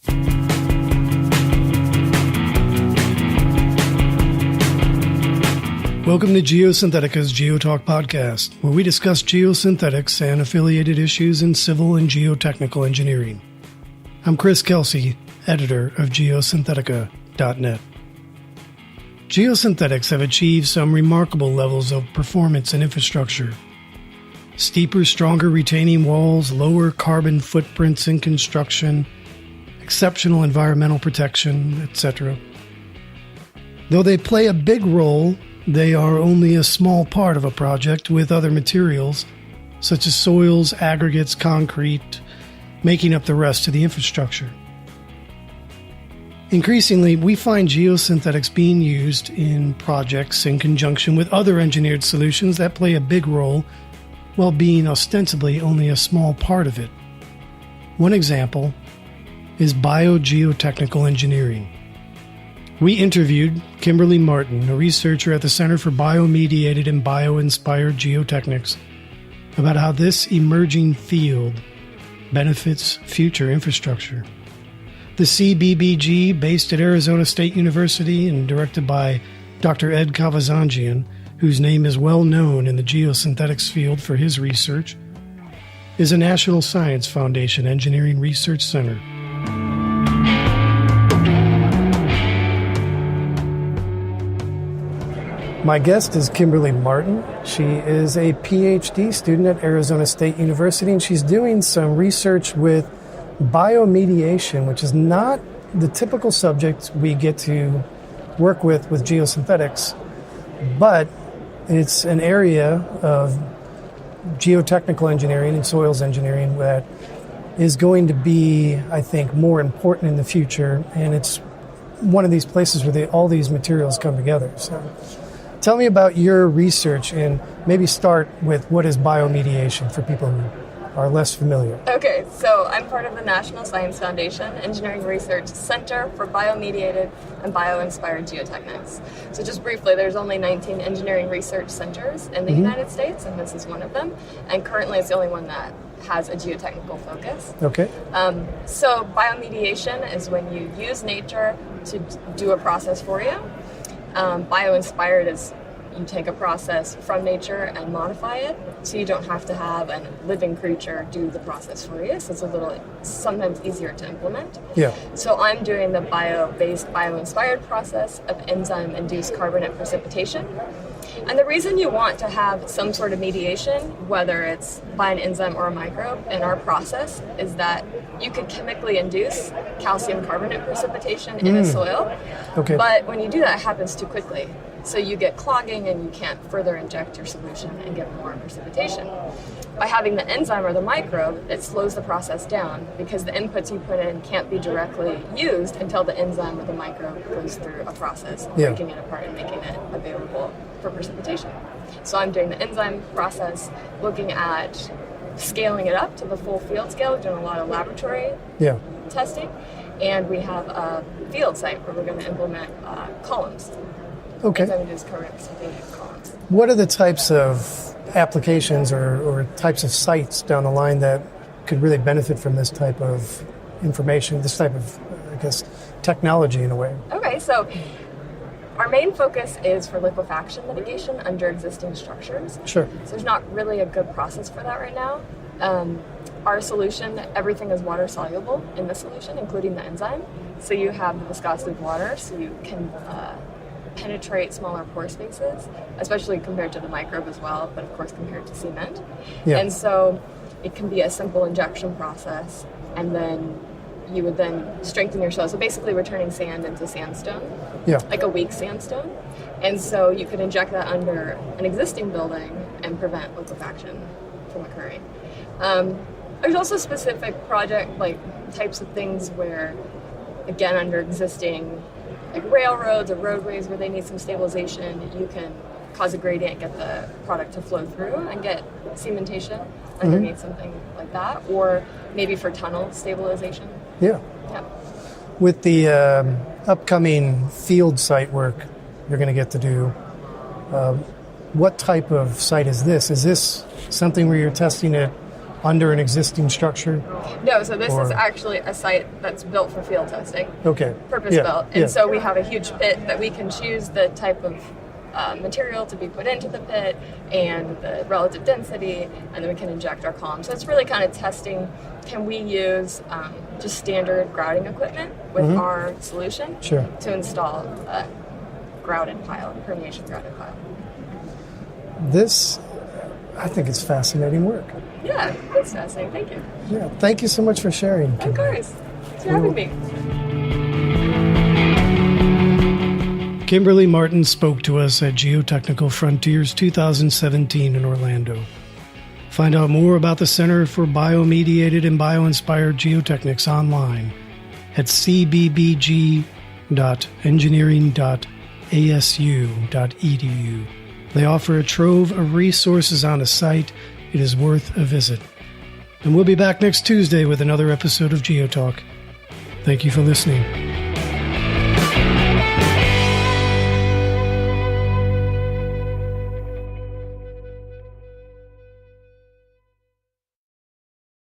Welcome to Geosynthetica's Geotalk podcast, where we discuss geosynthetics and affiliated issues in civil and geotechnical engineering. I'm Chris Kelsey, editor of Geosynthetica.net. Geosynthetics have achieved some remarkable levels of performance and infrastructure. Steeper, stronger retaining walls, lower carbon footprints in construction, exceptional environmental protection, etc. Though they play a big role, they are only a small part of a project, with other materials, such as soils, aggregates, concrete, making up the rest of the infrastructure. Increasingly, we find geosynthetics being used in projects in conjunction with other engineered solutions that play a big role, while being ostensibly only a small part of it. One example is Biogeotechnical engineering. We interviewed Kimberly Martin, a researcher at the Center for Bio-mediated and Bio-inspired Geotechnics, about how this emerging field benefits future infrastructure. The CBBG, based at Arizona State University and directed by Dr. Ed Kavazanjian, whose name is well known in the geosynthetics field for his research, is a National Science Foundation engineering research center. My guest is Kimberly Martin. She is a PhD student at Arizona State University, and she's doing some research with biomediation, which is not the typical subject we get to work with geosynthetics, but it's an area of geotechnical engineering and soils engineering that is going to be, I think, more important in the future, and it's one of these places where all these materials come together. So tell me about your research, and maybe start with what is biomediation for people who are less familiar. Okay, so I'm part of the National Science Foundation Engineering Research Center for Bio-mediated and Bio-inspired Geotechnics. So just briefly, there's only 19 engineering research centers in the United States, and this is one of them. And currently it's the only one that has a geotechnical focus. Okay. So biomediation is when you use nature to do a process for you. Bio-inspired is you take a process from nature and modify it, so you don't have to have a living creature do the process for you, so it's sometimes easier to implement. Yeah. So I'm doing the bio-based, bio-inspired process of enzyme-induced carbonate precipitation. And the reason you want to have some sort of mediation, whether it's by an enzyme or a microbe, in our process is that you could chemically induce calcium carbonate precipitation in a soil. Okay. But when you do that, it happens too quickly. So you get clogging and you can't further inject your solution and get more precipitation. By having the enzyme or the microbe, it slows the process down because the inputs you put in can't be directly used until the enzyme or the microbe goes through a process, breaking it apart and making it available for precipitation. So I'm doing the enzyme process, looking at scaling it up to the full field scale. We're doing a lot of laboratory testing, and we have a field site where we're going to implement columns. Okay. Enzyme-induced carbonate precipitation columns. What are the types of applications or types of sites down the line that could really benefit from this type of information, this type of, technology in a way? Okay, so our main focus is for liquefaction mitigation under existing structures. Sure. So there's not really a good process for that right now. Our solution, everything is water soluble in the solution, including the enzyme. So you have the viscosity of water, so you can penetrate smaller pore spaces, especially compared to the microbe as well, but of course compared to cement. Yeah. And so it can be a simple injection process, and then you would then strengthen your soil. So basically we're turning sand into sandstone, like a weak sandstone. And so you could inject that under an existing building and prevent liquefaction from occurring. There's also specific project types of things where, again, under existing railroads or roadways where they need some stabilization, you can cause a gradient, get the product to flow through and get cementation underneath something like that, or maybe for tunnel stabilization. Yeah. With the upcoming field site work you're going to get to do, what type of site is this? Is this something where you're testing it under an existing structure? No, so this is actually a site that's built for field testing. Okay. Purpose-built. And so we have a huge pit that we can choose the type of material to be put into the pit and the relative density, and then we can inject our columns. So it's really kind of testing, can we use just standard grouting equipment with our solution to install a grouted pile, permeation grouted pile. This, I think it's fascinating work. Yeah, it's fascinating. Thank you. Yeah, thank you so much for sharing. Of course. Thanks for having me. Kimberly Martin spoke to us at Geotechnical Frontiers 2017 in Orlando. Find out more about the Center for Bio-mediated and Bio-inspired Geotechnics online at cbb.engineering.asu.edu. They offer a trove of resources on a site. It is worth a visit. And we'll be back next Tuesday with another episode of GeoTalk. Thank you for listening.